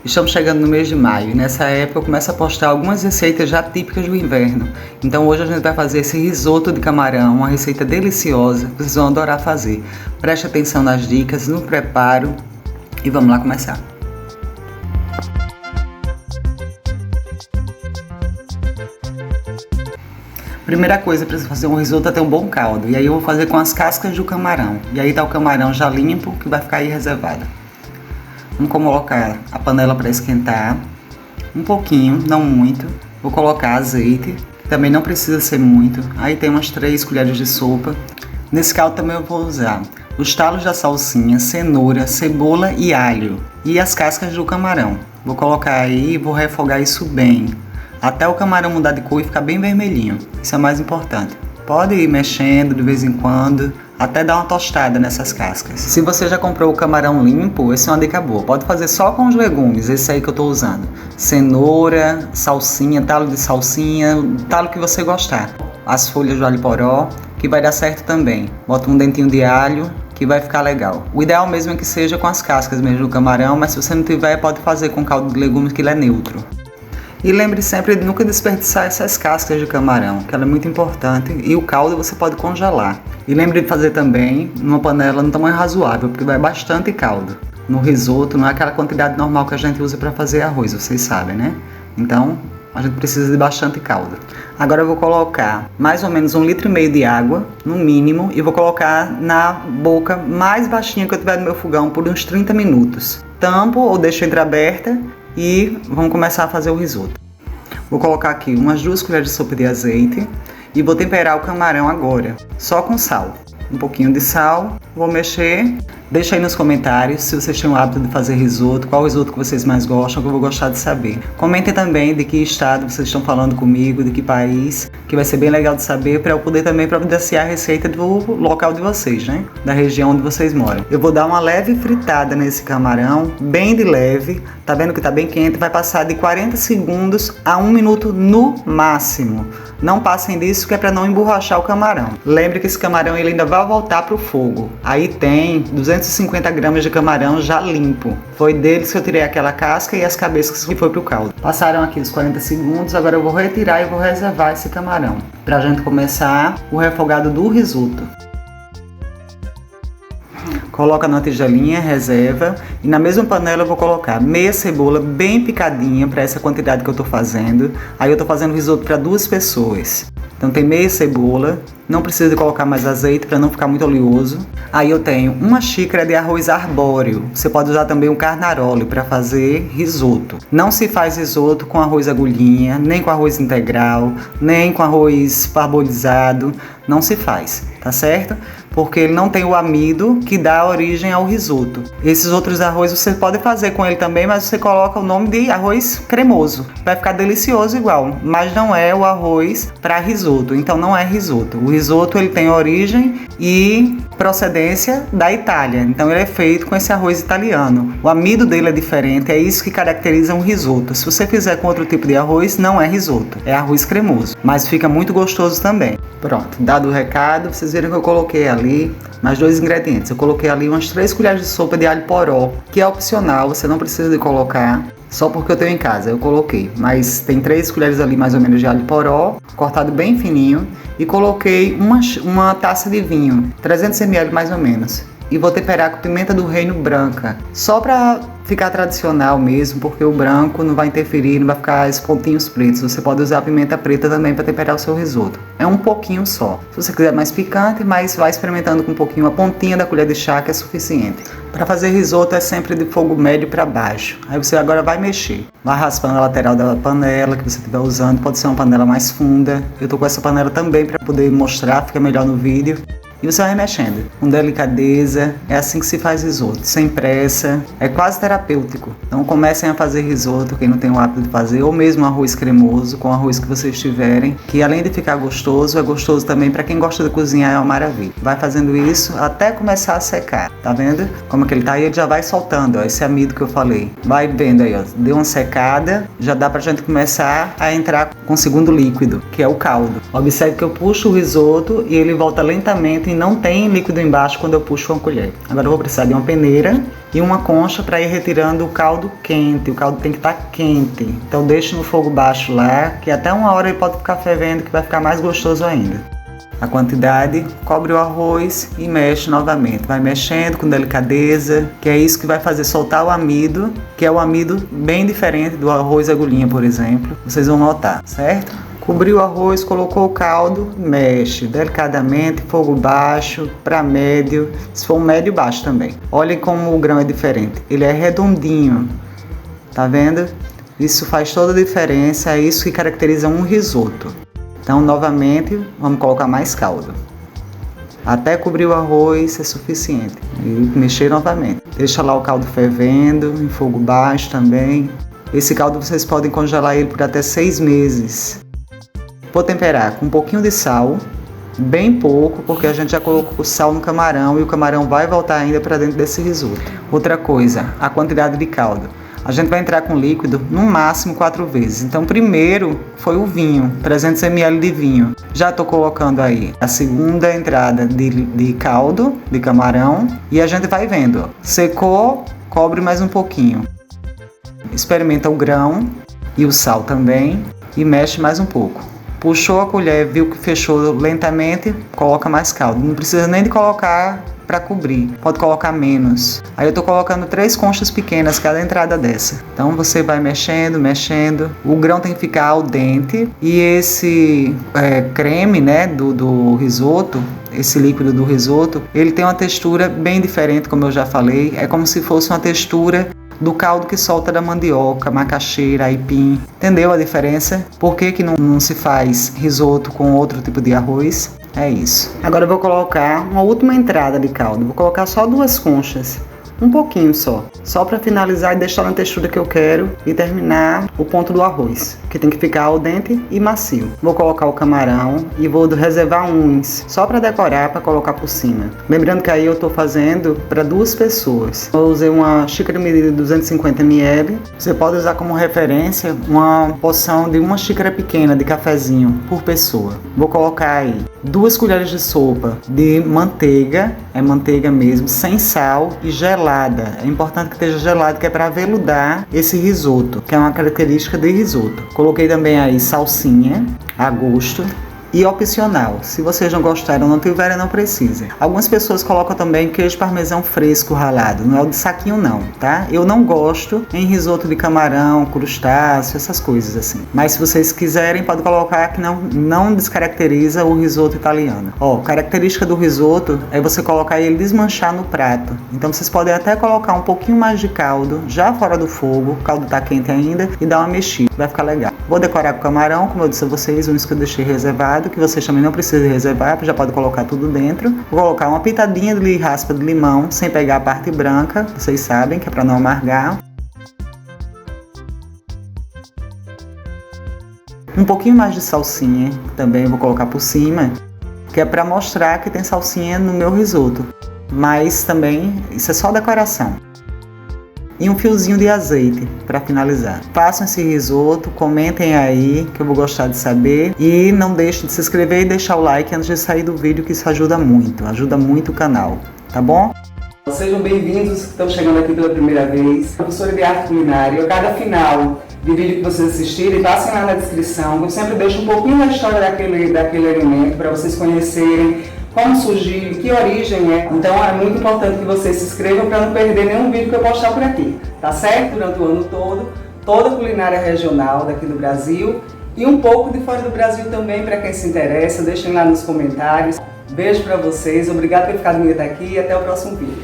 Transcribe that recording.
Estamos chegando no mês de maio e nessa época eu começo a postar algumas receitas já típicas do inverno. Então hoje a gente vai fazer esse risoto de camarão, uma receita deliciosa que vocês vão adorar fazer. Preste atenção nas dicas, no preparo e vamos lá começar. Primeira coisa para fazer um risoto é ter um bom caldo. E aí eu vou fazer com as cascas do camarão. E aí tá o camarão já limpo que vai ficar aí reservado. Vamos colocar a panela para esquentar, um pouquinho, não muito. Vou colocar azeite, também não precisa ser muito. Aí tem umas 3 colheres de sopa. Nesse caldo também eu vou usar os talos da salsinha, cenoura, cebola e alho. E as cascas do camarão. Vou colocar aí e vou refogar isso bem, até o camarão mudar de cor e ficar bem vermelhinho. Isso é mais importante. Pode ir mexendo de vez em quando, até dar uma tostada nessas cascas. Se você já comprou o camarão limpo, essa é uma dica boa. Pode fazer só com os legumes, esse aí que eu tô usando. Cenoura, salsinha, talo de salsinha, talo que você gostar. As folhas do alho poró, que vai dar certo também. Bota um dentinho de alho, que vai ficar legal. O ideal mesmo é que seja com as cascas mesmo do camarão, mas se você não tiver, pode fazer com caldo de legumes, que ele é neutro. E lembre sempre de nunca desperdiçar essas cascas de camarão, que ela é muito importante, e o caldo você pode congelar. E lembre de fazer também numa panela no tamanho razoável, porque vai bastante caldo. No risoto não é aquela quantidade normal que a gente usa para fazer arroz, vocês sabem, né? Então a gente precisa de bastante caldo. Agora eu vou colocar mais ou menos 1,5 litro de água, no mínimo, e vou colocar na boca mais baixinha que eu tiver no meu fogão por uns 30 minutos. Tampo ou deixo entreaberta e vamos começar a fazer o risoto. Vou colocar aqui umas 2 colheres de sopa de azeite e vou temperar o camarão agora, só com sal. Um pouquinho de sal, vou mexer. Deixa aí nos comentários se vocês têm o hábito de fazer risoto, qual risoto que vocês mais gostam, que eu vou gostar de saber. Comentem também de que estado vocês estão falando comigo, de que país, que vai ser bem legal de saber para eu poder também providenciar a receita do local de vocês, né? Da região onde vocês moram. Eu vou dar uma leve fritada nesse camarão, bem de leve. Tá vendo que tá bem quente? Vai passar de 40 segundos a 1 minuto no máximo. Não passem disso, que é para não emborrachar o camarão. Lembre que esse camarão ele ainda vai voltar pro fogo. Aí tem 250 gramas de camarão já limpo. Foi deles que eu tirei aquela casca e as cabeças que foi pro caldo. Passaram aqui os 40 segundos, agora eu vou retirar e vou reservar esse camarão pra gente começar o refogado do risoto. Coloca na tigelinha, reserva, e na mesma panela eu vou colocar meia cebola bem picadinha para essa quantidade que eu tô fazendo. Aí eu tô fazendo risoto para 2 pessoas. Então tem meia cebola, não precisa de colocar mais azeite para não ficar muito oleoso. Aí eu tenho 1 xícara de arroz arbóreo. Você pode usar também um carnaroli para fazer risoto. Não se faz risoto com arroz agulhinha, nem com arroz integral, nem com arroz parbolizado. Não se faz, tá certo? Porque ele não tem o amido que dá origem ao risoto. Esses outros arroz você pode fazer com ele também, mas você coloca o nome de arroz cremoso. Vai ficar delicioso igual, mas não é o arroz para risoto, então não é risoto. O risoto ele tem origem e procedência da Itália, então ele é feito com esse arroz italiano. O amido dele é diferente, é isso que caracteriza um risoto. Se você fizer com outro tipo de arroz, não é risoto, é arroz cremoso, mas fica muito gostoso também. Pronto, dado o recado, vocês viram que eu coloquei ali mais 2 ingredientes. Eu coloquei ali umas 3 colheres de sopa de alho poró, que é opcional, você não precisa de colocar, só porque eu tenho em casa, eu coloquei. Mas tem 3 colheres ali mais ou menos de alho poró, cortado bem fininho, e coloquei uma taça de vinho, 300 ml mais ou menos. E vou temperar com pimenta do reino branca, só pra ficar tradicional mesmo, porque o branco não vai interferir, não vai ficar esses pontinhos pretos. Você pode usar a pimenta preta também para temperar o seu risoto. É um pouquinho só. Se você quiser mais picante, mas vai experimentando com um pouquinho, a pontinha da colher de chá que é suficiente. Para fazer risoto é sempre de fogo médio para baixo. Aí você agora vai mexer. Vai raspando a lateral da panela que você estiver usando, pode ser uma panela mais funda. Eu tô com essa panela também para poder mostrar, fica melhor no vídeo. E você vai mexendo, com delicadeza, é assim que se faz risoto, sem pressa, é quase terapêutico. Então comecem a fazer risoto, quem não tem o hábito de fazer, ou mesmo arroz cremoso, com o arroz que vocês tiverem, que além de ficar gostoso, é gostoso também para quem gosta de cozinhar, é uma maravilha. Vai fazendo isso até começar a secar, tá vendo? Como que ele tá aí, ele já vai soltando, ó, esse amido que eu falei. Vai vendo aí, ó, deu uma secada, já dá pra gente começar a entrar com o segundo líquido, que é o caldo. Observe que eu puxo o risoto e ele volta lentamente e não tem líquido embaixo quando eu puxo uma colher. Agora eu vou precisar de uma peneira e uma concha para ir retirando o caldo quente. O caldo tem que estar quente. Então deixe no fogo baixo lá, que até 1 hora ele pode ficar fervendo, que vai ficar mais gostoso ainda. A quantidade, cobre o arroz e mexe novamente. Vai mexendo com delicadeza, que é isso que vai fazer soltar o amido, que é o amido bem diferente do arroz agulhinha, por exemplo. Vocês vão notar, certo? Cobriu o arroz, colocou o caldo, mexe delicadamente, fogo baixo para médio, se for um médio baixo também. Olhem como o grão é diferente, ele é redondinho, tá vendo? Isso faz toda a diferença, é isso que caracteriza um risoto. Então, novamente, vamos colocar mais caldo. Até cobrir o arroz é suficiente. E mexer novamente. Deixa lá o caldo fervendo, em fogo baixo também. Esse caldo vocês podem congelar ele por até 6 meses. Vou temperar com um pouquinho de sal, bem pouco, porque a gente já colocou o sal no camarão e o camarão vai voltar ainda para dentro desse risoto. Outra coisa, a quantidade de caldo. A gente vai entrar com líquido no máximo 4 vezes. Então primeiro foi o vinho, 300 ml de vinho. Já estou colocando aí a segunda entrada de caldo de camarão e a gente vai vendo. Secou, cobre mais um pouquinho. Experimenta o grão e o sal também e mexe mais um pouco. Puxou a colher, viu que fechou lentamente, coloca mais caldo. Não precisa nem de colocar para cobrir, pode colocar menos. Aí eu tô colocando 3 conchas pequenas cada entrada dessa. Então você vai mexendo, mexendo. O grão tem que ficar al dente e esse creme, né, do risoto, esse líquido do risoto, ele tem uma textura bem diferente, como eu já falei. É como se fosse uma textura do caldo que solta da mandioca, macaxeira, aipim. Entendeu a diferença? Por que não se faz risoto com outro tipo de arroz? É isso. Agora eu vou colocar uma última entrada de caldo. Vou colocar só 2 conchas. Um pouquinho só para finalizar e deixar na textura que eu quero e terminar o ponto do arroz, que tem que ficar al dente e macio. Vou colocar o camarão e vou reservar uns, só para decorar, para colocar por cima. Lembrando que aí eu tô fazendo para 2 pessoas. Eu usei uma xícara medida de 250 ml. Você pode usar como referência uma porção de 1 xícara pequena de cafezinho por pessoa. Vou colocar aí 2 colheres de sopa de manteiga, é manteiga mesmo, sem sal e gelada. É importante que esteja gelado, que é para aveludar esse risoto, que é uma característica de risoto. Coloquei também aí salsinha a gosto. E opcional, se vocês não gostaram ou não tiverem, não precisa. Algumas pessoas colocam também queijo parmesão fresco ralado, não é o de saquinho não, tá? Eu não gosto em risoto de camarão, crustáceo, essas coisas assim. Mas se vocês quiserem, pode colocar, que não descaracteriza o risoto italiano. Ó, característica do risoto é você colocar ele desmanchar no prato. Então vocês podem até colocar um pouquinho mais de caldo, já fora do fogo, o caldo tá quente ainda, e dar uma mexida, vai ficar legal. Vou decorar com camarão, como eu disse a vocês, uns que eu deixei reservado, que vocês também não precisam reservar, já pode colocar tudo dentro. Vou colocar uma pitadinha de raspa de limão, sem pegar a parte branca, vocês sabem que é para não amargar. Um pouquinho mais de salsinha, também vou colocar por cima, que é para mostrar que tem salsinha no meu risoto. Mas também, isso é só decoração. E um fiozinho de azeite para finalizar. Façam esse risoto, comentem aí que eu vou gostar de saber. E não deixem de se inscrever e deixar o like antes de sair do vídeo, que isso ajuda muito o canal, tá bom? Sejam bem-vindos que estão chegando aqui pela primeira vez. Professora de arte culinária, a cada final de vídeo que vocês assistirem, passem lá na descrição. Eu sempre deixo um pouquinho da história daquele alimento para vocês conhecerem como surgiu, que origem é. Então é muito importante que vocês se inscrevam para não perder nenhum vídeo que eu postar por aqui, tá certo? Durante o ano todo, toda a culinária regional daqui do Brasil e um pouco de fora do Brasil também, para quem se interessa, deixem lá nos comentários. Beijo para vocês, obrigado por ter ficado comigo até aqui e até o próximo vídeo.